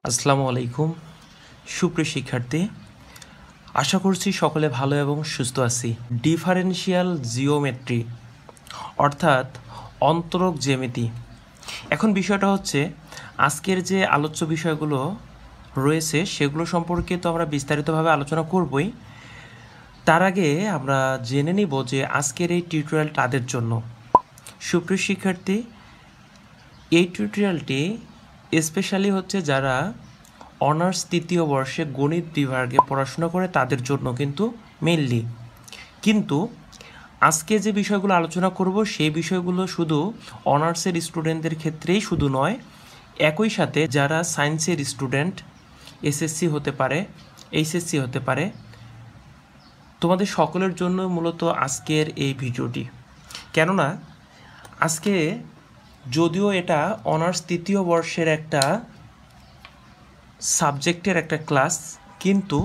আসসালামু আলাইকুম সুপ্রিয় শিক্ষার্থী, আশা করছি সকলে ভালো এবং সুস্থ আছি। ডিফারেনশিয়াল জিওমেট্রি অর্থাৎ অন্তরক জ্যামিতি। এখন বিষয়টা হচ্ছে আজকের যে আলোচ্য বিষয়গুলো রয়েছে সেগুলো সম্পর্কে তো আমরা বিস্তারিতভাবে আলোচনা করবই। তার আগে আমরা জেনে নিব যে আজকের এই টিউটোরিয়াল তাদের জন্য। সুপ্রিয় শিক্ষার্থী, এই টিউটোরিয়ালটি স্পেশালি হচ্ছে যারা অনার্স তৃতীয় বর্ষে গণিত বিভাগে পড়াশোনা করে তাদের জন্য কিন্তু মেইনলি। কিন্তু আজকে যে বিষয়গুলো আলোচনা করব সেই বিষয়গুলো শুধু অনার্সের স্টুডেন্টদের ক্ষেত্রেই শুধু নয়, একই সাথে যারা সায়েন্সের স্টুডেন্ট, এসএসসি হতে পারে, এইচএসসি হতে পারে, তোমাদের সকলের জন্য মূলত আজকের এই ভিডিওটি। কেননা আজকে যদিও এটা অনার্স তৃতীয় বর্ষের একটা সাবজেক্টের একটা ক্লাস, কিন্তু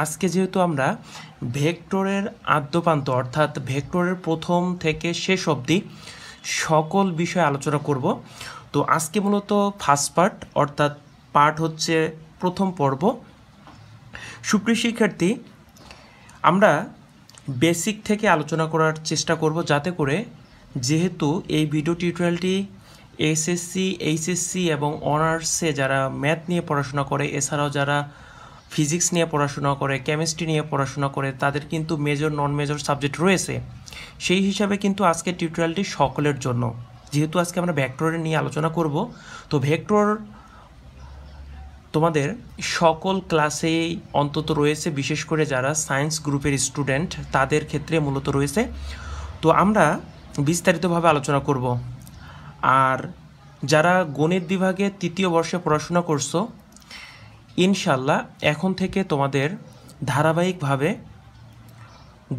আজকে যেহেতু আমরা ভেক্টরের আদ্যপান্ত অর্থাৎ ভেক্টরের প্রথম থেকে শেষ অবধি সকল বিষয়ে আলোচনা করব। তো আজকে মূলত ফার্স্ট পার্ট অর্থাৎ পার্ট হচ্ছে প্রথম পর্ব। সুপ্রিয় শিক্ষার্থী, আমরা বেসিক থেকে আলোচনা করার চেষ্টা করব, যাতে করে যেহেতু এই ভিডিও টিউটোরিয়ালটি এসএসসি, এইচএসসি এবং অনার্সে যারা ম্যাথ নিয়ে পড়াশোনা করে, এছাড়াও যারা ফিজিক্স নিয়ে পড়াশোনা করে, কেমিস্ট্রি নিয়ে পড়াশোনা করে, তাদের কিন্তু মেজর নন মেজর সাবজেক্ট রয়েছে। সেই হিসাবে কিন্তু আজকের টিউটোরিয়ালটি সকলের জন্য। যেহেতু আজকে আমরা ভেক্টরের নিয়ে আলোচনা করব, তো ভেক্টর তোমাদের সকল ক্লাসেই অন্তত রয়েছে, বিশেষ করে যারা সায়েন্স গ্রুপের স্টুডেন্ট তাদের ক্ষেত্রে মূলত রয়েছে। তো আমরা বিস্তারিতভাবে আলোচনা করব। আর যারা গণিত বিভাগে তৃতীয় বর্ষে পড়াশোনা করছো, ইনশাল্লাহ এখন থেকে তোমাদের ধারাবাহিকভাবে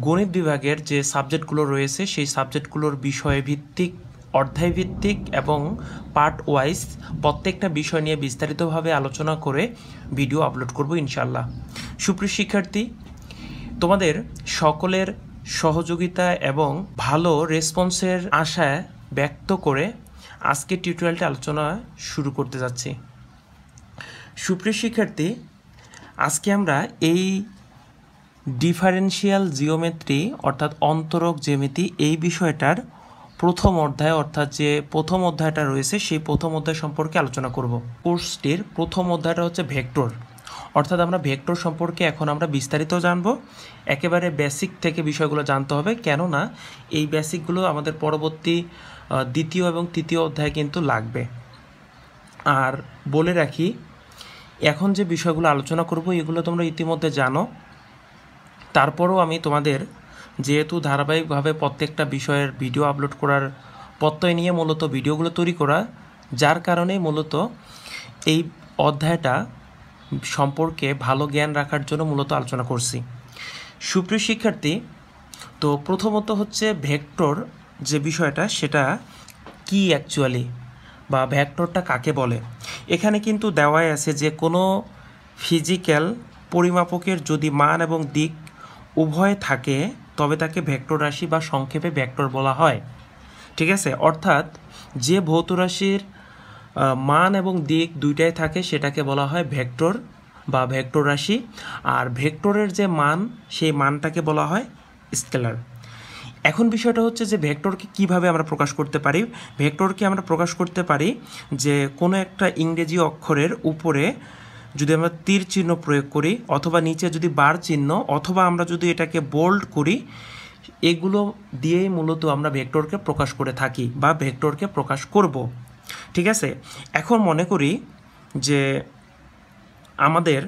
গণিত বিভাগের যে সাবজেক্টগুলো রয়েছে সেই সাবজেক্টগুলোর বিষয়ভিত্তিক, অধ্যায়ভিত্তিক এবং পার্ট ওয়াইজ প্রত্যেকটা বিষয় নিয়ে বিস্তারিতভাবে আলোচনা করে ভিডিও আপলোড করব ইনশাল্লাহ। সুপ্রিয় শিক্ষার্থী, তোমাদের সকলের সহযোগিতা এবং ভালো রেসপন্সের আশায় ব্যক্ত করে আজকে টিউটোরিয়ালটি আলোচনা শুরু করতে যাচ্ছি। সুপ্রিয় শিক্ষার্থী, আজকে আমরা এই ডিফারেনশিয়াল জিওমেট্রি অর্থাৎ অন্তরক জ্যামিতি এই বিষয়টার প্রথম অধ্যায় অর্থাৎ যে প্রথম অধ্যায়টা রয়েছে সেই প্রথম অধ্যায় সম্পর্কে আলোচনা করব। কোর্সটির প্রথম অধ্যায়টা হচ্ছে ভেক্টর, অর্থাৎ আমরা ভেক্টর সম্পর্কে এখন আমরা বিস্তারিত জানব। একেবারে বেসিক থেকে বিষয়গুলো জানতে হবে, কেননা এই বেসিকগুলো আমাদের পরবর্তী দ্বিতীয় এবং তৃতীয় অধ্যায়ে কিন্তু লাগবে। আর বলে রাখি, এখন যে বিষয়গুলো আলোচনা করব এগুলো তোমরা ইতিমধ্যে জানো, তারপরও আমি তোমাদের যেহেতু ধারাবাহিকভাবে প্রত্যেকটা বিষয়ের ভিডিও আপলোড করার প্রত্যয় নিয়ে মূলত ভিডিওগুলো তৈরি করা, যার কারণে মূলত এই অধ্যায়টা সম্পর্কে ভালো জ্ঞান রাখার জন্য মূলত আলোচনা করছি। সুপ্রিয় শিক্ষার্থী, তো প্রথমত হচ্ছে ভেক্টর যে বিষয়টা সেটা কি অ্যাকচুয়ালি, বা ভেক্টরটা কাকে বলে। এখানে কিন্তু দেওয়াই আছে যে কোনো ফিজিক্যাল পরিমাপকের যদি মান এবং দিক উভয় থাকে তবে তাকে ভেক্টর রাশি বা সংক্ষেপে ভেক্টর বলা হয়। ঠিক আছে, অর্থাৎ যে ভৌত রাশির মান এবং দিক দুইটাই থাকে সেটাকে বলা হয় ভেক্টর বা ভেক্টর রাশি। আর ভেক্টরের যে মান সেই মানটাকে বলা হয় স্কেলার। এখন বিষয়টা হচ্ছে যে ভেক্টরকে কিভাবে আমরা প্রকাশ করতে পারি। ভেক্টরকে আমরা প্রকাশ করতে পারি যে কোনো একটা ইংরেজি অক্ষরের উপরে যদি আমরা তীর চিহ্ন প্রয়োগ করি, অথবা নিচে যদি বার চিহ্ন, অথবা আমরা যদি এটাকে বোল্ড করি, এগুলো দিয়েই মূলত আমরা ভেক্টরকে প্রকাশ করে থাকি বা ভেক্টরকে প্রকাশ করব। ঠিক আছে, এখন মনে করি যে আমাদের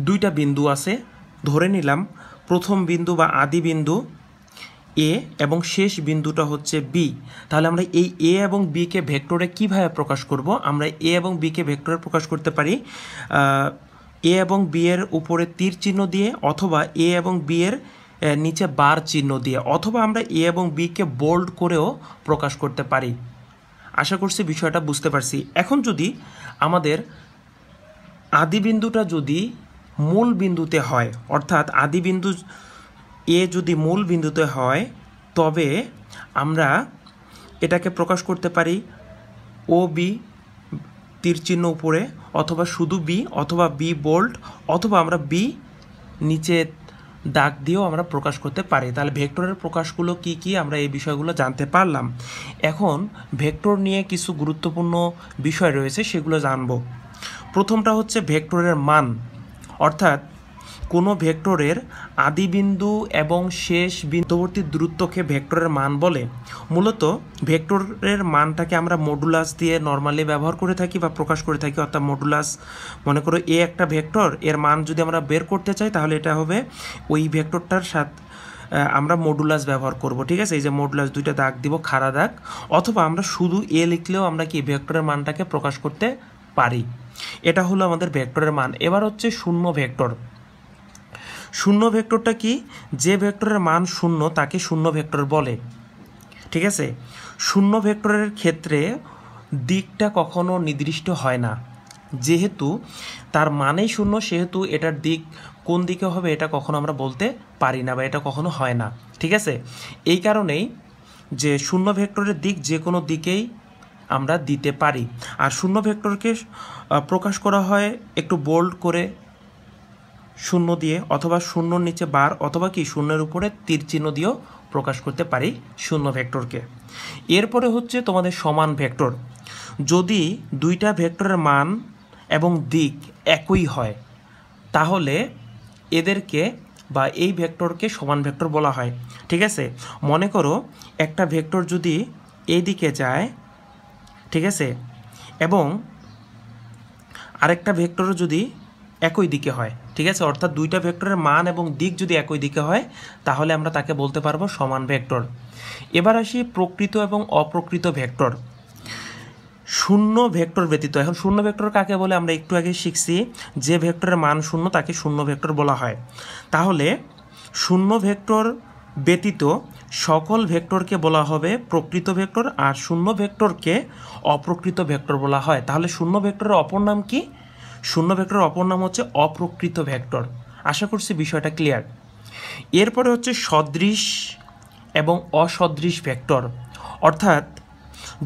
দুইটা বিন্দু আছে, ধরে নিলাম প্রথম বিন্দু বা আদি বিন্দু এ এবং শেষ বিন্দুটা হচ্ছে বি। তাহলে আমরা এই এ এবং বিকে ভেক্টরে কিভাবে প্রকাশ করব? আমরা এ এবং বিকে ভেক্টরে প্রকাশ করতে পারি এ এবং বি এর উপরে তীর চিহ্ন দিয়ে, অথবা এ এবং বি এর নিচে বার চিহ্ন দিয়ে, অথবা আমরা এ এবং বিকে বোল্ড করেও প্রকাশ করতে পারি। আশা করছি বিষয়টা বুঝতে পারছি। এখন যদি আমাদের আদি বিন্দুটা যদি মূল বিন্দুতে হয়, অর্থাৎ আদি বিন্দু এ যদি মূল বিন্দুতে হয়, তবে আমরা এটাকে প্রকাশ করতে পারি ও বি তীর চিহ্ন উপরে, অথবা শুধু বি, অথবা বি বোল্ড, অথবা আমরা বি নিচে দাগ দিয়েও আমরা প্রকাশ করতে পারি। তাহলে ভেক্টরের প্রকাশগুলো কি কি আমরা এই বিষয়গুলো জানতে পারলাম। এখন ভেক্টর নিয়ে কিছু গুরুত্বপূর্ণ বিষয় রয়েছে, সেগুলো জানব। প্রথমটা হচ্ছে ভেক্টরের মান, অর্থাৎ কোনো ভেক্টরের আদিবিন্দু এবং শেষ বিন্দুবর্তী দূরত্বকে ভেক্টরের মান বলে। মূলত ভেক্টরের মানটাকে আমরা মডুলাস দিয়ে নর্মালি ব্যবহার করে থাকি বা প্রকাশ করে থাকি, অর্থাৎ মডুলাস, মনে করো এ একটা ভেক্টর, এর মান যদি আমরা বের করতে চাই তাহলে এটা হবে ওই ভেক্টরটার সাথে আমরা মডুলাস ব্যবহার করব, ঠিক আছে। এই যে মডুলাস দুইটা দাগ দিব, খাড়া দাগ, অথবা আমরা শুধু এ লিখলেও আমরা কি ভেক্টরের মানটাকে প্রকাশ করতে পারি। এটা হলো আমাদের ভেক্টরের মান। এবার হচ্ছে শূন্য ভেক্টর। শূন্য ভেক্টরটা কি? যে ভেক্টরের মান শূন্য তাকে শূন্য ভেক্টর বলে, ঠিক আছে। শূন্য ভেক্টরের ক্ষেত্রে দিকটা কখনো নির্দিষ্ট হয় না, যেহেতু তার মানেই শূন্য, সেহেতু এটার দিক কোন দিকে হবে এটা কখনো আমরা বলতে পারি না, বা এটা কখনো হয় না, ঠিক আছে। এই কারণেই যে শূন্য ভেক্টরের দিক যে কোনো দিকেই আমরা দিতে পারি। আর শূন্য ভেক্টরকে প্রকাশ করা হয় একটু বোল্ড করে শূন্য দিয়ে, অথবা শূন্যর নিচে বার, অথবা কি শূন্যের উপরে তীর চিহ্ন দিয়েও প্রকাশ করতে পারি শূন্য ভেক্টরকে। এরপরে হচ্ছে তোমাদের সমান ভেক্টর। যদি দুইটা ভেক্টরের মান এবং দিক একই হয় তাহলে এদেরকে বা এই ভেক্টরকে সমান ভেক্টর বলা হয়, ঠিক আছে। মনে করো একটা ভেক্টর যদি এই দিকে যায়, ঠিক আছে, এবং আরেকটা ভেক্টরও যদি একই দিকে হয়, ঠিক আছে, অর্থাৎ দুইটা ভেক্টরের মান এবং দিক যদি একই দিকে হয় তাহলে আমরা তাকে বলতে পারবো সমান ভেক্টর। এবার আসি প্রকৃত এবং অপ্রকৃত ভেক্টর। শূন্য ভেক্টর ব্যতীত, এখন শূন্য ভেক্টর কাকে বলে আমরা একটু আগে শিখছি, যে ভেক্টরের মান শূন্য তাকে শূন্য ভেক্টর বলা হয়। তাহলে শূন্য ভেক্টর ব্যতীত সকল ভেক্টরকে বলা হবে প্রকৃত ভেক্টর, আর শূন্য ভেক্টরকে অপ্রকৃত ভেক্টর বলা হয়। তাহলে শূন্য ভেক্টরের অপর নাম কি? শূন্য ভেক্টরের অপর নাম হচ্ছে অপ্রকৃত ভেক্টর। আশা করছি বিষয়টা ক্লিয়ার। এরপরে হচ্ছে সদৃশ এবং অসদৃশ ভেক্টর, অর্থাৎ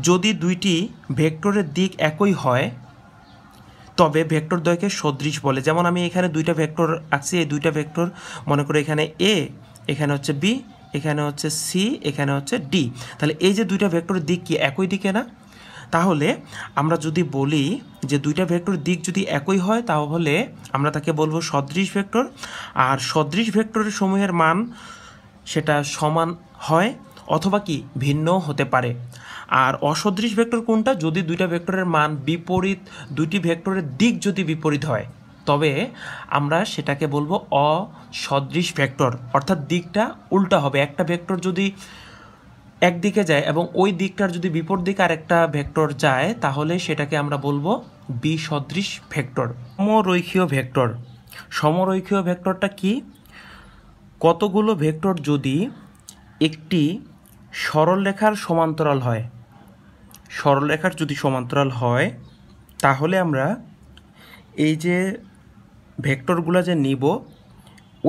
যদি দুইটি ভেক্টরের দিক একই হয় তবে ভেক্টর দ্বয়কে সদৃশ বলে। যেমন আমি এখানে দুইটা ভেক্টর আঁকছি, এই দুইটা ভেক্টর মনে করে এখানে এ, এখানে হচ্ছে বি, এখানে হচ্ছে সি, এখানে হচ্ছে ডি। তাহলে এই যে দুইটা ভেক্টরের দিক কি একই দিকে না? তাহলে আমরা যদি বলি যে দুইটা ভেক্টরের দিক যদি একই হয় তাহলে আমরা তাকে বলবো সদৃশ ভেক্টর। আর সদৃশ ভেক্টরের সমূহের মান সেটা সমান হয় অথবা কি ভিন্ন হতে পারে। আর অসদৃশ ভেক্টর কোনটা? যদি দুইটা ভেক্টরের মান বিপরীত, দুইটি ভেক্টরের দিক যদি বিপরীত হয় তবে আমরা সেটাকে বলবো অসদৃশ ভেক্টর, অর্থাৎ দিকটা উল্টা হবে। একটা ভেক্টর যদি একদিকে যায় এবং ওই দিকটার যদি বিপরীত দিকে আরেকটা ভেক্টর যায় তাহলে সেটাকে আমরা বলবো বিসদৃশ ভেক্টর। সমরৈখিক ভেক্টর। সমরৈখিক ভেক্টরটা কি? কতগুলো ভেক্টর যদি একটি সরলরেখার সমান্তরাল হয়, সরলরেখার যদি সমান্তরাল হয় তাহলে আমরা এই যে ভেক্টরগুলো যে নিব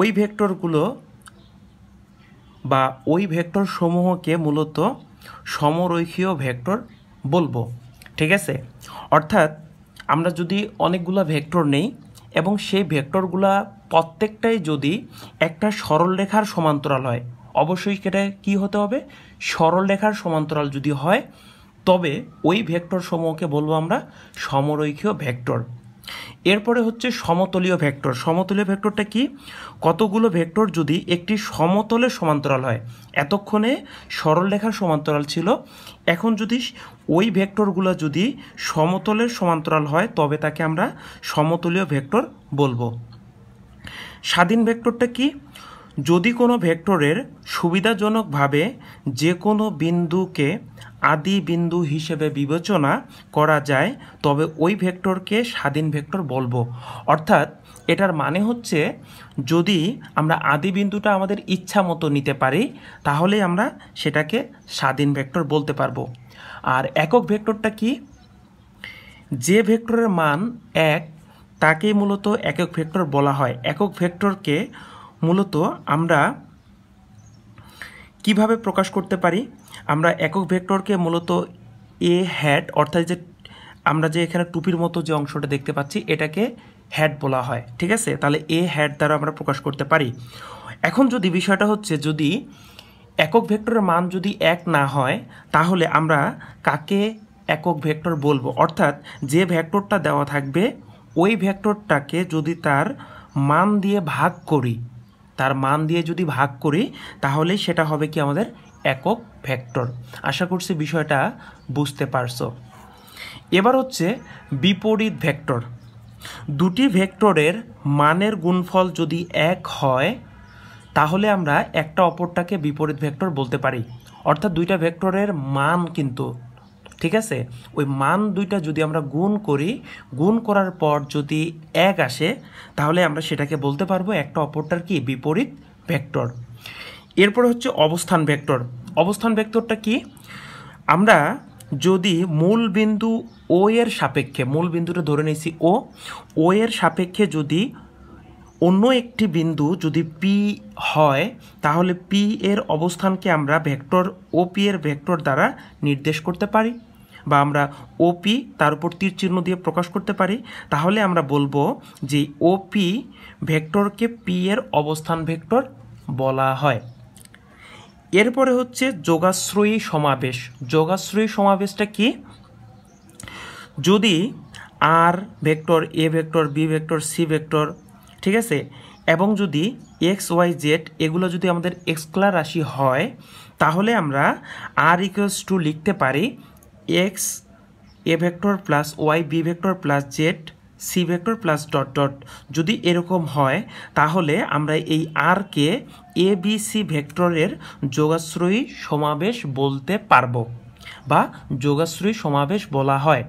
ওই ভেক্টরগুলো বা ওই ভেক্টর সমূহকে মূলত সমরৈখিক ভেক্টর বলবো, ঠিক আছে। অর্থাৎ আমরা যদি অনেকগুলো ভেক্টর নেই এবং সেই ভেক্টরগুলা প্রত্যেকটাই যদি একটা সরলরেখার সমান্তরাল হয়, অবশ্যই সেটা কী হতে হবে? সরলরেখার সমান্তরাল যদি হয় তবে ওই ভেক্টর সমূহকে বলবো আমরা সমরৈখিক ভেক্টর। এরপরে হচ্ছে সমতলীয় ভেক্টর। সমতলীয় ভেক্টরটা কি? কতগুলো ভেক্টর যদি একটি সমতলের সমান্তরাল হয়, এতক্ষণে সরলরেখার সমান্তরাল ছিল, এখন যদি ওই ভেক্টরগুলো যদি সমতলের সমান্তরাল হয় তবে তাকে আমরা সমতলীয় ভেক্টর বলবো। স্বাধীন ভেক্টরটা কি? যদি কোনো ভেক্টরের সুবিধাজনকভাবে যে কোনো বিন্দুকে আদি বিন্দু হিসেবে বিবেচনা করা যায় তবে ওই ভেক্টরকে স্বাধীন ভেক্টর বলবো। অর্থাৎ এটার মানে হচ্ছে যদি আমরা আদি বিন্দুটা আমাদের ইচ্ছা মতো নিতে পারি তাহলে আমরা সেটাকে স্বাধীন ভেক্টর বলতে পারবো। আর একক ভেক্টরটা কি? যে ভেক্টরের মান এক তাকেই মূলত একক ভেক্টর বলা হয়। একক ভেক্টরকে মূলত আমরা কিভাবে প্রকাশ করতে পারি? আমরা একক ভেক্টরকে মূলত এ হ্যাট, অর্থাৎ যে আমরা যে এখানে টুপির মতো যে অংশটা দেখতে পাচ্ছি এটাকে হেড বলা হয়, ঠিক আছে? তাহলে এ হেড দ্বারা আমরা প্রকাশ করতে পারি। এখন যদি বিষয়টা হচ্ছে যদি একক ভেক্টরের মান যদি 1 না হয় তাহলে আমরা কাকে একক ভেক্টর বলবো? অর্থাৎ যে ভেক্টরটা দেওয়া থাকবে ওই ভেক্টরটাকে যদি তার মান দিয়ে ভাগ করি, তাহলে সেটা হবে কি আমাদের একক ভেক্টর। আশা করছি বিষয়টা বুঝতে পারছো। এবার হচ্ছে বিপরীত ভেক্টর। দুটি ভেক্টরের মানের গুণফল যদি 1 হয় তাহলে আমরা একটা অপরটাকে বিপরীত ভেক্টর বলতে পারি। অর্থাৎ দুইটা ভেক্টরের মান কিন্তু, ঠিক আছে, ওই মান দুইটা যদি আমরা গুণ করি, গুণ করার পর যদি 1 আসে তাহলে আমরা সেটাকে বলতে পারবো একটা অপরটার কি বিপরীত ভেক্টর। এরপর হচ্ছে অবস্থান ভেক্টর। অবস্থান ভেক্টরটা কি? আমরা যদি মূল বিন্দু ও এর সাপেক্ষে, মূল বিন্দুটা ধরে নিয়েছি ও এর সাপেক্ষে যদি অন্য একটি বিন্দু যদি পি হয় তাহলে পি এর অবস্থানকে আমরা ভেক্টর ওপি এর ভেক্টর দ্বারা নির্দেশ করতে পারি, বা আমরা ওপি তার উপর তীর চিহ্ন দিয়ে প্রকাশ করতে পারি। তাহলে আমরা বলবো যে ওপি ভেক্টরকে পি এর অবস্থান ভেক্টর বলা হয়। এরপরে হচ্ছে যোগাশ্রয়ী সমাবেশ। যোগাশ্রয়ী সমাবেশটা কি? যদি R vector, A vector, B vector, C vector, ঠিক আছে, এবং যদি এক্স ওয়াই জেড এগুলো যদি আমাদের স্কেলার রাশি হয় তাহলে আমরা আর ইকুয়ালস টু লিখতে পারি x a vector plus y b vector plus z c vector plus dot dot. যদি এরকম হয় তাহলে আমরা এই আরকে এ বি সি ভেক্টরের যোগাশ্রয়ী সমাবেশ বলতে পারবো, বা যোগাশ্রয়ী সমাবেশ বলা হয়।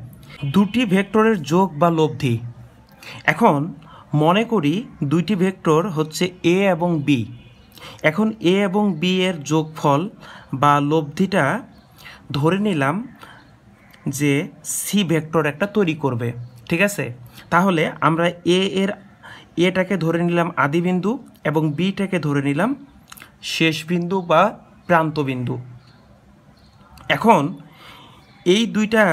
দুটি ভেক্টরের যোগ বা লব্ধি। এখন মনে করি দুইটি ভেক্টর হচ্ছে এ এবং বি। এখন এ এবং বি এর যোগফল বা লব্ধিটা ধরে নিলাম যে সি ভেক্টর একটা তৈরি করবে, ঠিক আছে? তাহলে আমরা এটাকে ধরে নিলাম আদিবিন্দু এবং বিটাকে ধরে নিলাম শেষ বিন্দু বা প্রান্তবিন্দু। এখন এই দুইটা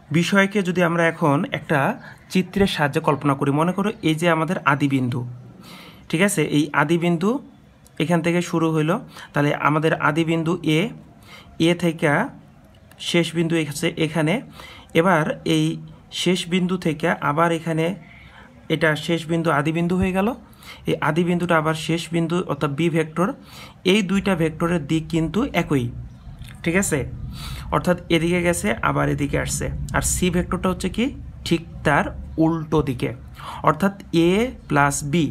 বিষয়কে যদি আমরা এখন একটা চিত্রের সাহায্যে কল্পনা করি, মনে করো এই যে আমাদের আদিবিন্দু, ঠিক আছে? এই আদিবিন্দু এখান থেকে শুরু হইল, তাহলে আমাদের আদিবিন্দু এ থেকে শেষ বিন্দু এখানে। এবার এই শেষ বিন্দু থেকে আবার এখানে এটা শেষ বিন্দু আদিবিন্দু হয়ে গেল। এই আদিবিন্দুটা আবার শেষ বিন্দু অর্থাৎ বি ভেক্টর। এই দুইটা ভেক্টরের দিক কিন্তু একই, ঠিক আছে? অর্থাৎ এদিকে গেছে আবার এদিকে আসছে। আর সি ভেক্টরটা হচ্ছে কি ঠিক তার উল্টো দিকে, অর্থাৎ এ প্লাস বি,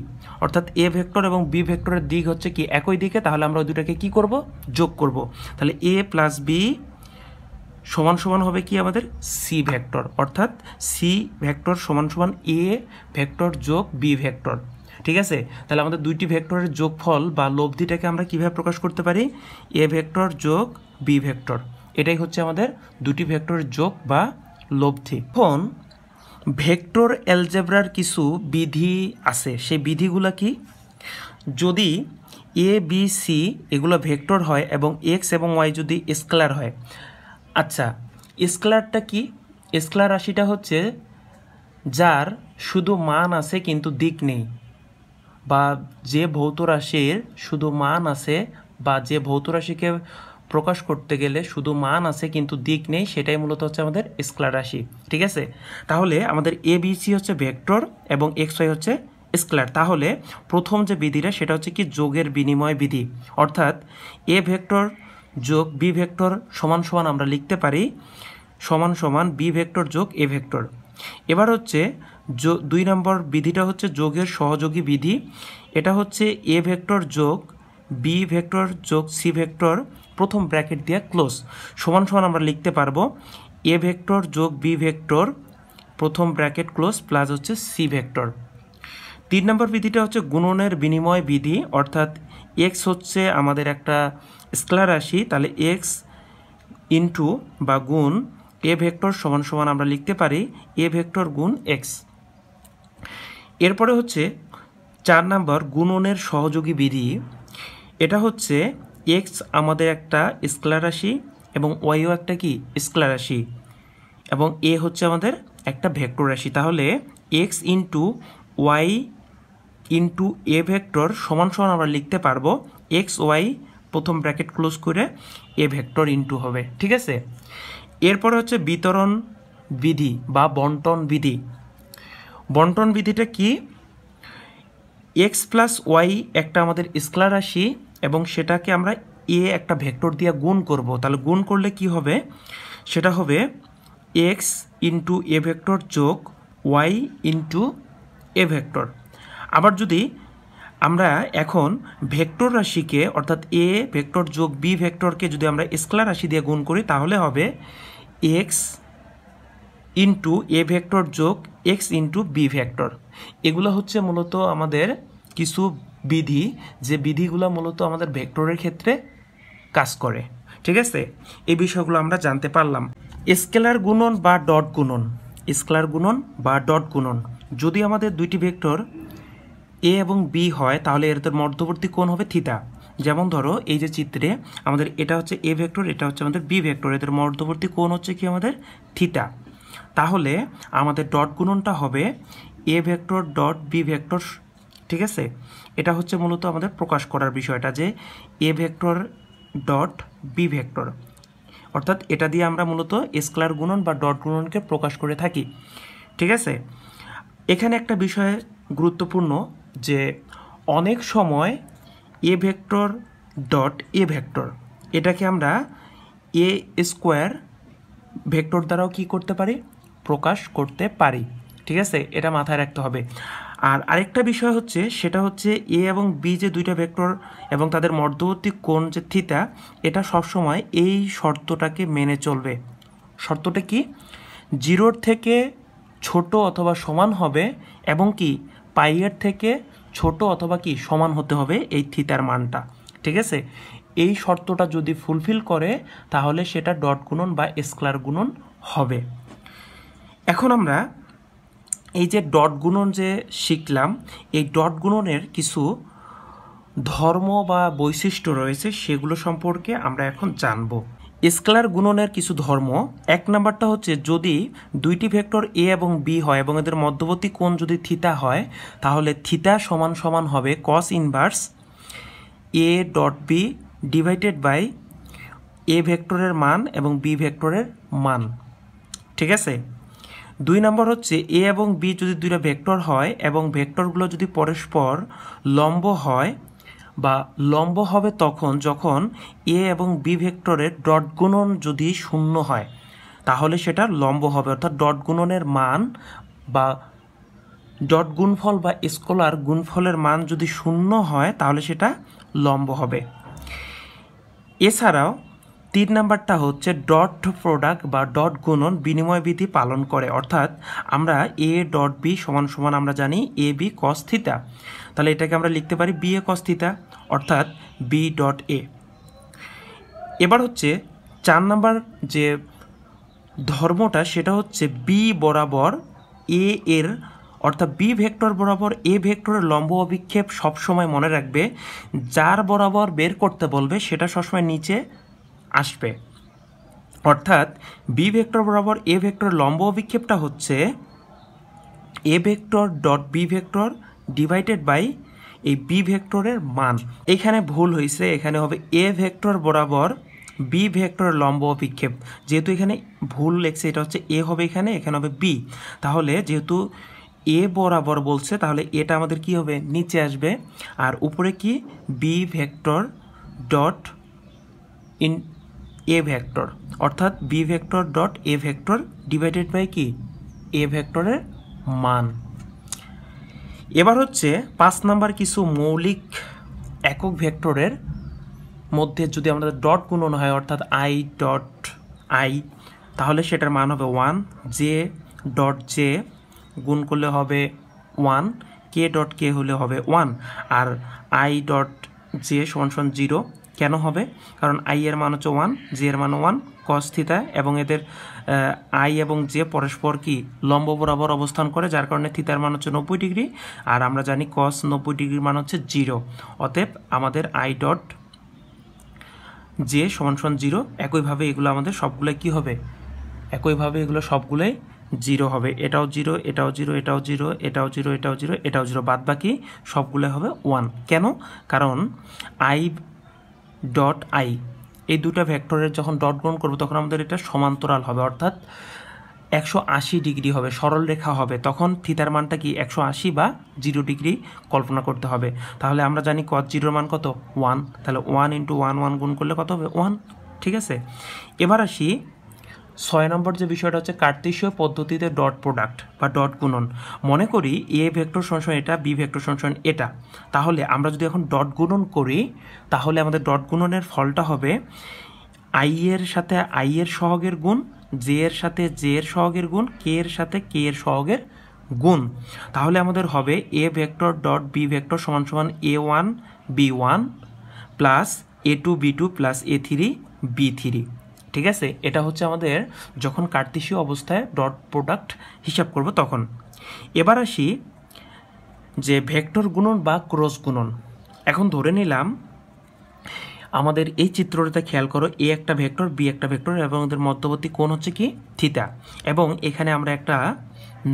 অর্থাৎ এ ভেক্টর এবং বি ভেক্টরের দিক হচ্ছে কি একই দিকে। তাহলে আমরা ওই দুটাকে কি করব? যোগ করব। তাহলে এ প্লাস বি সমান সমান হবে কি আমাদের সি ভেক্টর, অর্থাৎ সি ভেক্টর সমান সমান এ ভেক্টর যোগ বি ভেক্টর, ঠিক আছে? তাহলে আমাদের দুইটি ভেক্টরের যোগফল বা লব্ধিটাকে আমরা কিভাবে প্রকাশ করতে পারি? এ ভেক্টর যোগ বি ভেক্টর। এটাই হচ্ছে আমাদের দুটি ভেক্টরের যোগ বা লব্ধি। এখন ভেক্টর অ্যালজেব্রার কিছু বিধি আছে, সেই বিধিগুলো কি? যদি এ বি সি এগুলো ভেক্টর হয় এবং এক্স এবং ওয়াই যদি স্কেলার হয়। আচ্ছা, স্কেলারটা কি? স্কেলার রাশিটা হচ্ছে যার শুধু মান আছে কিন্তু দিক নেই, বা যে ভৌত রাশির শুধু মান আছে, বা যে ভৌত রাশিকে প্রকাশ করতে গেলে শুধু মান আছে কিন্তু দিক নেই, সেটাই মূলত হচ্ছে আমাদের স্কেলার রাশি, ঠিক আছে? তাহলে আমাদের এ বি সি হচ্ছে ভেক্টর এবং এক্স ওয়াই হচ্ছে স্কেলার। তাহলে প্রথম যে বিধিটা সেটা হচ্ছে কি যোগের বিনিময় বিধি, অর্থাৎ এ ভেক্টর যোগ বি ভেক্টর সমান সমান আমরা লিখতে পারি সমান সমান বি ভেক্টর যোগ এ ভেক্টর। এবার হচ্ছে 2 নম্বর বিধিটা হচ্ছে যোগের সহযোগী বিধি। এটা হচ্ছে এ ভেক্টর যোগ বি ভেক্টর যোগ সি ভেক্টর প্রথম ব্র্যাকেট দিয়ে ক্লোজ সমান সমান আমরা লিখতে পারবো এ ভেক্টর যোগ বি ভেক্টর প্রথম ব্র্যাকেট ক্লোজ প্লাস হচ্ছে সি ভেক্টর। 3 নম্বর বিধিটা হচ্ছে গুণনের বিনিময় বিধি, অর্থাৎ এক্স হচ্ছে আমাদের একটা স্কেলার রাশি, তাহলে এক্স ইন্টু বা গুণ এ ভেক্টর সমান সমান আমরা লিখতে পারি এ ভেক্টর গুণ এক্স। এরপরে হচ্ছে 4 নম্বর গুণনের সহযোগী বিধি। এটা হচ্ছে এক্স আমাদের একটা স্কেলার রাশি এবং ওয়াইও একটা কি স্কেলার রাশি। এবং এ হচ্ছে আমাদের একটা ভেক্টর রাশি। তাহলে x into y into a vector সমান সমান আমরা লিখতে পারবো এক্স ওয়াই প্রথম ব্র্যাকেট ক্লোজ করে এ ভেক্টর ইন্টু হবে। ঠিক আছে, এরপরে হচ্ছে বিতরণ বিধি বা বন্টন বিধি। বন্টন বিধিটা কি? এক্স প্লাস ওয়াই একটা আমাদের স্কেলার রাশি এবং সেটাকে আমরা এ একটা ভেক্টর দিয়ে গুণ করব। তাহলে গুণ করলে কি হবে? সেটা হবে এক্স ইন্টু এ ভেক্টর যোগ ওয়াই ইন্টু এ ভেক্টর। আবার যদি আমরা এখন ভেক্টর রাশিকে অর্থাৎ এ ভেক্টর যোগ বি ভেক্টরকে যদি আমরা স্কেলার রাশি দিয়ে গুণ করি তাহলে হবে এক্স ইন্টু এ ভেক্টর যোগ এক্স ইন্টু বি ভেক্টর। এগুলো হচ্ছে মূলত আমাদের কিছু বিধি, যে বিধিগুলো মূলত আমাদের ভেক্টরের ক্ষেত্রে কাজ করে। ঠিক আছে, এই বিষয়গুলো আমরা জানতে পারলাম। স্কেলার গুণন বা ডট গুণন। স্কেলার গুণন বা ডট গুণন, যদি আমাদের দুইটি ভেক্টর এ এবং বি হয় তাহলে এদের মধ্যবর্তী কোণ হবে থিটা। যেমন ধরো এই যে চিত্রে আমাদের এটা হচ্ছে এ ভেক্টর, এটা হচ্ছে আমাদের বি ভেক্টর, এদের মধ্যবর্তী কোণ হচ্ছে কি আমাদের থিটা। তাহলে আমাদের ডট গুণনটা হবে a vector dot b vector. ঠিক আছে, এটা হচ্ছে মূলত আমাদের প্রকাশ করার বিষয়টা যে a vector dot b vector, অর্থাৎ এটা দিয়ে আমরা মূলত স্কেলার গুণন বা ডট গুণনকে প্রকাশ করে থাকি। ঠিক আছে, এখানে একটা বিষয় গুরুত্বপূর্ণ যে অনেক সময় এ ভেক্টর ডট এ ভেক্টর এটাকে আমরা এ স্কোয়ার ভেক্টর দ্বারাও কি করতে পারি? প্রকাশ করতে পারি। ঠিক আছে, এটা মাথায় রাখতে হবে। আর আরেকটা বিষয় হচ্ছে সেটা হচ্ছে এ এবং বি যে দুইটা ভেক্টর এবং তাদের মধ্যবর্তী কোণ যে থিটা, এটা সবসময় এই শর্তটাকে মেনে চলবে। শর্তটা কি? জিরোর থেকে ছোট অথবা সমান হবে এবং কি পাইয়ের থেকে ছোট অথবা কি সমান হতে হবে এই থিটার মানটা। ঠিক আছে, এই শর্তটা যদি ফুলফিল করে তাহলে সেটা ডট গুণন বা স্কেলার গুণন হবে। এখন আমরা এই যে ডট গুণন যে শিখলাম, এই ডট গুণনের কিছু ধর্ম বা বৈশিষ্ট্য রয়েছে, সেগুলো সম্পর্কে আমরা এখন জানব। স্কেলার গুণনের কিছু ধর্ম, এক নাম্বারটা হচ্ছে যদি দুইটি ভেক্টর এ এবং বি হয় এবং এদের মধ্যবর্তী কোণ যদি থিটা হয় তাহলে থিটা সমান সমান হবে cos inverse A dot B divided by A ভেক্টরের মান এবং বি ভেক্টরের মান। ঠিক আছে, দুই নম্বর হচ্ছে এ এবং বি যদি দুইটা ভেক্টর হয় এবং ভেক্টরগুলো যদি পরস্পর লম্ব হয় বা লম্ব হবে তখন যখন এ এবং বি ভেক্টরের ডট গুণন যদি শূন্য হয় তাহলে সেটা লম্ব হবে, অর্থাৎ ডট গুণনের মান বা ডট গুণফল বা স্কেলার গুণফলের মান যদি শূন্য হয় তাহলে সেটা লম্ব হবে। এছাড়াও তিন নাম্বারটা হচ্ছে ডট প্রোডাক্ট বা ডট গুণন বিনিময় বিধি পালন করে, অর্থাৎ আমরা এ ডট বি সমান সমান আমরা জানি এ বি কস থিটা, তাহলে এটাকে আমরা লিখতে পারি বি এ কস থিটা অর্থাৎ বি ডট এ। এবার হচ্ছে চার নাম্বার যে ধর্মটা সেটা হচ্ছে বি বরাবর এ এর অর্থাৎ বি ভেক্টর বরাবর এ ভেক্টরের লম্ব অভিক্ষেপ সবসময় মনে রাখবে, যার বরাবর বের করতে বলবে সেটা সবসময় নিচে আসবে। অর্থাৎ বি ভেক্টর বরাবর এ ভেক্টর লম্ব অভিক্ষেপটা হচ্ছে a vector dot b vector divided by এই বি ভেক্টরের মান। এখানে ভুল হয়েছে, এখানে হবে এ ভেক্টর বরাবর বি ভেক্টরের লম্ব অভিক্ষেপ, যেহেতু এখানে ভুল লেখছে এটা হচ্ছে এ হবে এখানে, এখানে হবে বি, তাহলে যেহেতু এ বরাবর বলছে তাহলে এটা আমাদের কি হবে নিচে আসবে, আর উপরে কি বি ভেক্টর ডট ইন এ ভেক্টর অর্থাৎ B vector dot A vector divided by কি এ ভেক্টরের মান। এবার হচ্ছে 5 নাম্বার কিছু মৌলিক একক ভেক্টরের মধ্যে যদি আমাদের ডট গুণন হয় অর্থাৎ আই ডট আই তাহলে সেটার মান হবে 1, জে ডট জে গুণ করলে হবে 1, কে ডট কে হলে হবে 1, আর আই ডট জে সমান সমান 0। কেন হবে? কারণ আই এর মান হচ্ছে 1, জে এর মান 1 কস থিটা এবং এদের আই এবং জে পরস্পর কি লম্ব বরাবর অবস্থান করে, যার কারণে থিতার মান হচ্ছে 90 ডিগ্রি, আর আমরা জানি কস 90 ডিগ্রির মান হচ্ছে 0। অতএব আমাদের আই ডট জে সমান সমান 0। একইভাবে এগুলো আমাদের সবগুলো কি হবে একইভাবে এগুলো সবগুলোই জিরো হবে, এটাও জিরো, এটাও জিরো, এটাও জিরো, এটাও জিরো, এটাও জিরো, এটাও জিরো, বাদ বাকি সবগুলো হবে 1। কেন? কারণ আই ডট আই এই দুটো ভেক্টরের যখন ডট গুণন করবো তখন আমাদের এটা সমান্তরাল হবে, অর্থাৎ 180 ডিগ্রি হবে, সরল রেখা হবে। তখন থিতার মানটা কি 180 বা 0 ডিগ্রি কল্পনা করতে হবে। তাহলে আমরা জানি cos 0 মান কত 1, তাহলে 1 × 1 1 গুণ করলে কত হবে 1। ঠিক আছে, এবার আসি 6 নম্বর যে বিষয়টা হচ্ছে কার্তেশীয় পদ্ধতিতে ডট প্রোডাক্ট বা ডট গুণন। মনে করি এ ভেক্টর সমান এটা, বি ভেক্টর সমান এটা। তাহলে আমরা যদি এখন ডট গুণন করি তাহলে আমাদের ডট গুণনের ফলটা হবে আই এর সাথে আই এর সহগের গুণ, জে এর সাথে জে এর সহগের গুণ, কে এর সাথে কে এর সহগের গুণ। তাহলে আমাদের হবে a vector dot b vector সমান সমান a1 b1 plus a2 b2 plus a3 b3। ঠিক আছে, এটা হচ্ছে আমাদের যখন কার্তেশীয় অবস্থায় ডট প্রোডাক্ট হিসাব করব তখন। এবার আসি যে ভেক্টর গুণন বা ক্রস গুণন। এখন ধরে নিলাম আমাদের এই চিত্রটাতে খেয়াল করো, এ একটা ভেক্টর, বি একটা ভেক্টর এবং ওদের মধ্যবর্তী কোণ হচ্ছে কি থিটা, এবং এখানে আমরা একটা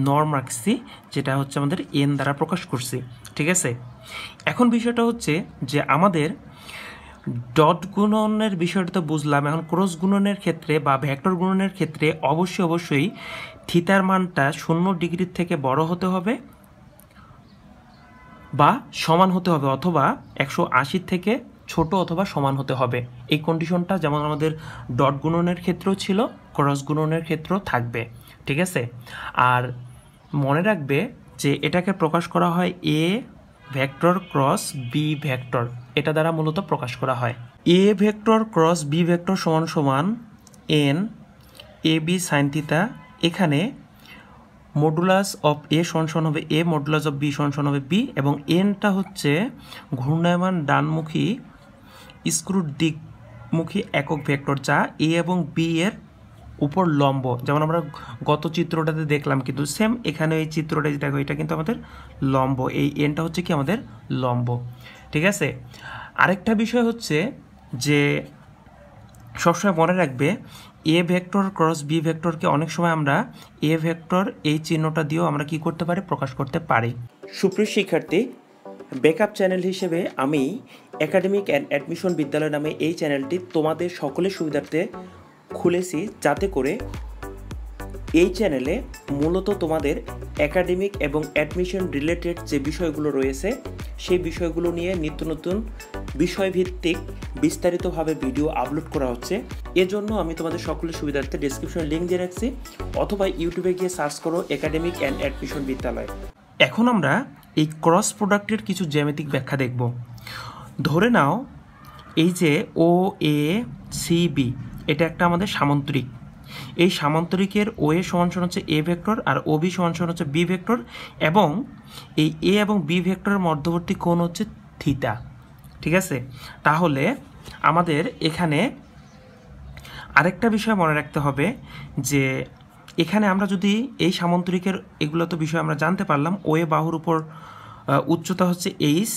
নর্ম রাখছি যেটা হচ্ছে আমাদের এন দ্বারা প্রকাশ করছি। ঠিক আছে, এখন বিষয়টা হচ্ছে যে আমাদের ডট গুণনের বিষয়টা তো বুঝলাম, এখন ক্রস গুণনের ক্ষেত্রে বা ভেক্টর গুণনের ক্ষেত্রে অবশ্যই থিতার মানটা 0 ডিগ্রির থেকে বড় হতে হবে বা সমান হতে হবে, অথবা 180 থেকে ছোট অথবা সমান হতে হবে। এই কন্ডিশনটা যেমন আমাদের ডট গুণনের ক্ষেত্রেও ছিল, ক্রস গুণনের ক্ষেত্রেও থাকবে। ঠিক আছে, আর মনে রাখবে যে এটাকে প্রকাশ করা হয় a vector cross b vector, এটা দ্বারা মূলত প্রকাশ করা হয়। A vector cross b vector সমান সমান n a b sine theta. এখানে মডুলাস অফ এ সমান হবে এ, মডুলাস অফ বি সমান হবে বি, এবং এনটা হচ্ছে ঘূর্ণায়মান ডানমুখী স্ক্রুর দিকমুখী একক ভেক্টর যা এ এবং বি এর উপর লম্ব। যেমন আমরা গত চিত্রটাতে দেখলাম, কিন্তু সেম এখানে এই চিত্রটা দেখো, এটা কিন্তু আমাদের লম্ব, এই এনটা হচ্ছে কি আমাদের লম্ব। ঠিক আছে, আরেকটা বিষয় হচ্ছে যে সবসময় মনে রাখবে এ ভেক্টর ক্রস বি ভেক্টরকে অনেক সময় আমরা এ ভেক্টর এই চিহ্নটা দিয়েও আমরা কি করতে পারি, প্রকাশ করতে পারি। সুপ্রিয় শিক্ষার্থী, ব্যাকআপ চ্যানেল হিসেবে আমি একাডেমিক অ্যান্ড অ্যাডমিশন বিদ্যালয় নামে এই চ্যানেলটি তোমাদের সকলের সুবিধার্থে খুলেছি, যাতে করে এই চ্যানেলে মূলত তোমাদের একাডেমিক এবং অ্যাডমিশন রিলেটেড যে বিষয়গুলো রয়েছে সেই বিষয়গুলো নিয়ে নিত্য নতুন বিষয়ভিত্তিক বিস্তারিতভাবে ভিডিও আপলোড করা হচ্ছে। এজন্য আমি তোমাদের সকলের সুবিধার্থে ডেসক্রিপশনে লিঙ্ক দিয়ে রাখছি, অথবা ইউটিউবে গিয়ে সার্চ করো একাডেমিক অ্যান্ড অ্যাডমিশন বিদ্যালয়। এখন আমরা এই ক্রস প্রোডাক্টের কিছু জ্যামিতিক ব্যাখ্যা দেখব। ধরে নাও এই যে ও এ সি বি, এটা একটা আমাদের সামান্তরিক। এই সামান্তরিকের ও এ সমান হচ্ছে a vector R O B সমান হচ্ছে বি ভেক্টর, এবং এই এ এবং বি ভেক্টরের মধ্যবর্তী কোণ হচ্ছে থিটা। ঠিক আছে, তাহলে আমাদের এখানে আরেকটা বিষয় মনে রাখতে হবে যে এখানে আমরা যদি এই সামান্তরিকের এগুলো তো বিষয় আমরা জানতে পারলাম, ও এ বাহুর উপর উচ্চতা হচ্ছে এইচ,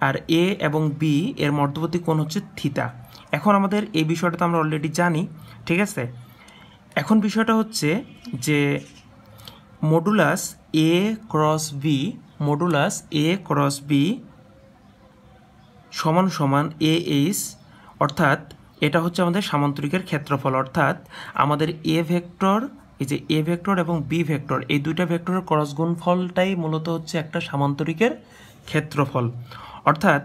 আর এ এবং বি এর মধ্যবর্তী কোণ হচ্ছে থিটা। এখন আমাদের এই বিষয়টা তো আমরা অলরেডি জানি। ঠিক আছে, এখন বিষয়টা হচ্ছে যে modulus a cross b, modulus a cross b সমান সমান এ এইচ, অর্থাৎ এটা হচ্ছে আমাদের সামান্তরিকের ক্ষেত্রফল। অর্থাৎ আমাদের এ ভেক্টর, এই যে এ ভেক্টর এবং বি ভেক্টর, এই দুইটা ভেক্টরের ক্রস গুণফলটাই মূলত হচ্ছে একটা সামান্তরিকের ক্ষেত্রফল। অর্থাৎ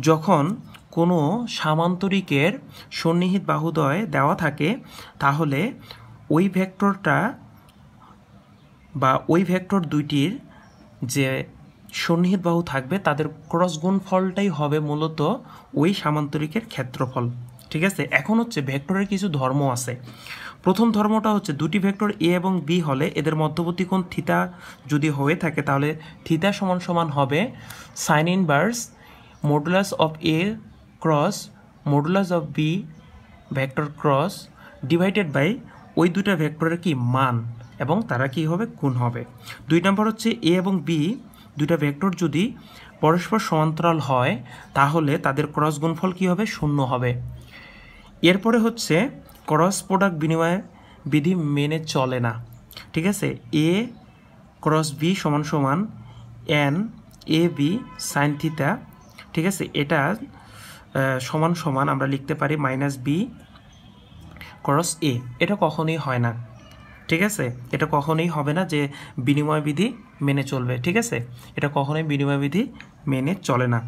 যখন কোনো সামান্তরিকের সন্নিহিত বাহুদ্বয় দেওয়া থাকে তাহলে ওই ভেক্টরটা বা ওই ভেক্টর দুইটির যে সন্নিহিত বাহু থাকবে তাদের ক্রস গুণফলটাই হবে মূলত ওই সামান্তরিকের ক্ষেত্রফল। ঠিক আছে, এখন হচ্ছে ভেক্টরের কিছু ধর্ম আছে। প্রথম ধর্মটা হচ্ছে দুটি ভেক্টর এ এবং বি হলে এদের মধ্যবর্তী কোণ থিটা যদি হয়ে থাকে তাহলে থিটা সমান সমান হবে sine inverse modulus of a cross modulus of b vector cross divided by ওই দুটা ভেক্টরের কি মান, এবং তারা কি হবে, গুণ হবে। 2 নম্বর হচ্ছে এ এবং বি দুটা ভেক্টর যদি পরস্পর সমান্তরাল হয় তাহলে তাদের ক্রস গুণফল কি হবে, 0 হবে। এরপরে হচ্ছে ক্রস প্রোডাক্ট বিনিময় বিধি মেনে চলে না। ঠিক আছে, এ ক্রস বি সমান সমান n a b sine theta. ঠিক আছে, এটা সমান সমান আমরা লিখতে পারি মাইনাস বি ক্রস এ। এটা কখনোই হয় না। ঠিক আছে, এটা কখনোই হবে না যে বিনিময় বিধি মেনে চলবে। ঠিক আছে, এটা কখনোই বিনিময় বিধি মেনে চলে না।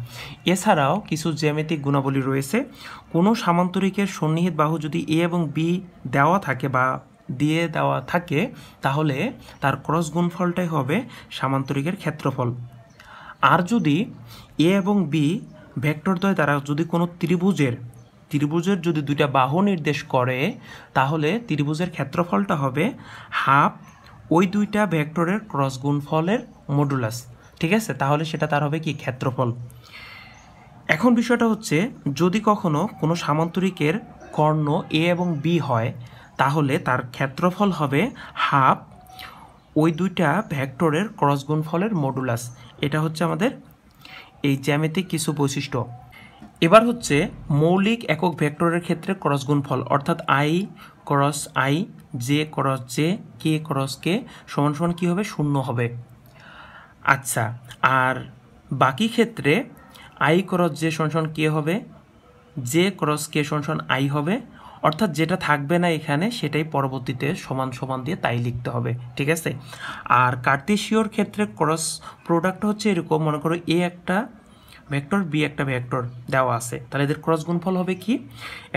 এছাড়াও কিছু জ্যামিতিক গুণাবলী রয়েছে। কোনো সামান্তরিকের সন্নিহিত বাহু যদি এ এবং বি দেওয়া থাকে বা দিয়ে দেওয়া থাকে, তাহলে তার ক্রস গুণফলটাই হবে সামান্তরিকের ক্ষেত্রফল। আর যদি এ এবং বি ভেক্টরদ্বয় দ্বারা যদি কোনো ত্রিভুজের যদি দুইটা বাহু নির্দেশ করে, তাহলে ত্রিভুজের ক্ষেত্রফলটা হবে হাফ ওই দুইটা ভেক্টরের ক্রস গুণফলের মডুলাস। ঠিক আছে, তাহলে সেটা তার হবে কি ক্ষেত্রফল। এখন বিষয়টা হচ্ছে, যদি কখনো কোনো সামান্তরিকের কর্ণ এ এবং বি হয়, তাহলে তার ক্ষেত্রফল হবে হাফ ওই দুইটা ভেক্টরের ক্রস গুণফলের মডুলাস। এটা হচ্ছে আমাদের এই জ্যামিতিক কিছু বৈশিষ্ট্য। এবার হচ্ছে মৌলিক একক ভেক্টরের ক্ষেত্রে ক্রস গুণফল, অর্থাৎ I cross I, J cross J, K cross কে সমান সমান কী হবে? 0 হবে। আচ্ছা, আর বাকি ক্ষেত্রে আই ক্রস জে সমান সমান কে হবে? জে ক্রস কে সমান সমান আই হবে। অর্থাৎ যেটা থাকবে না এখানে সেটাই পরবর্তীতে সমান সমান দিয়ে তাই লিখতে হবে। ঠিক আছে, আর কার্তেশীয়র ক্ষেত্রে ক্রস প্রোডাক্ট হচ্ছে এরকম, মনে করো এ একটা ভেক্টর বি একটা ভেক্টর দেওয়া আছে, তাহলে এদের ক্রস গুণফল হবে কি?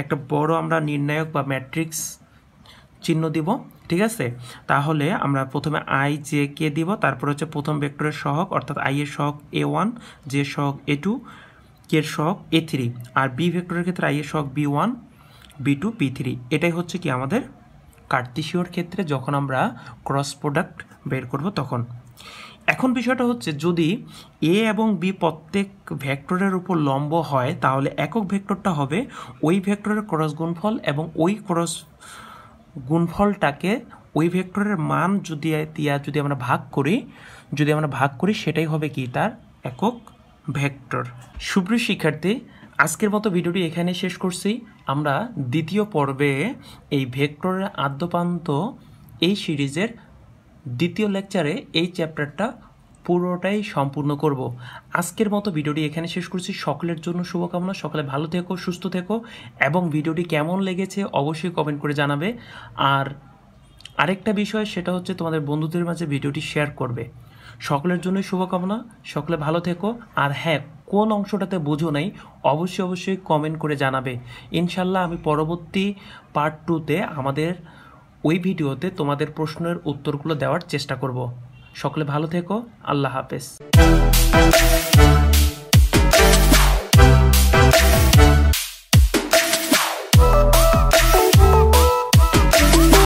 একটা বড় আমরা নির্ণায়ক বা ম্যাট্রিক্স চিহ্ন দিব। ঠিক আছে, তাহলে আমরা প্রথমে আই জে কে দিব, তারপর হচ্ছে প্রথম ভেক্টরের সহগ অর্থাৎ আই এর সহগ A1, জে সহগ A2, কে এর সহগ A3, আর বি ভেক্টরের ক্ষেত্রে আই এর সহগ B1, B2, B3। এটাই হচ্ছে কি আমাদের কার্তেশীয়র ক্ষেত্রে যখন আমরা ক্রস প্রোডাক্ট বের করব তখন। এখন বিষয়টা হচ্ছে, যদি এ এবং বি প্রত্যেক ভেক্টরের উপর লম্ব হয়, তাহলে একক ভেক্টরটা হবে ওই ভেক্টরের ক্রস গুণফল, এবং ওই ক্রস গুণফলটাকে ওই ভেক্টরের মান যদি আমরা ভাগ করি সেটাই হবে কি তার একক ভেক্টর। সুপ্রিয় শিক্ষার্থী, আজকের মতো ভিডিওটি এখানে শেষ করছি। আমরা দ্বিতীয় পর্বে এই ভেক্টরের আদ্যপ্রান্ত এই সিরিজের দ্বিতীয় লেকচারে এই চ্যাপ্টারটা পুরোটাই সম্পূর্ণ করব। আজকের মতো ভিডিওটি এখানে শেষ করছি। সকলের জন্য শুভকামনা, সকলে ভালো থেকো, সুস্থ থেকো, এবং ভিডিওটি কেমন লেগেছে অবশ্যই কমেন্ট করে জানাবে। আর আরেকটা বিষয়, সেটা হচ্ছে তোমাদের বন্ধুদের মাঝে ভিডিওটি শেয়ার করবে। সকলের জন্যই শুভকামনা, সকলে ভালো থেকো। আর হ্যাঁ, কোন অংশটাতে বোঝো নাই অবশ্যই কমেন্ট করে জানাবে। ইনশাল্লাহ আমি পরবর্তী পার্ট 2তে আমাদের ওই ভিডিওতে তোমাদের প্রশ্নের উত্তরগুলো দেওয়ার চেষ্টা করব। সকলে ভালো থেকো, আল্লাহ হাফেজ।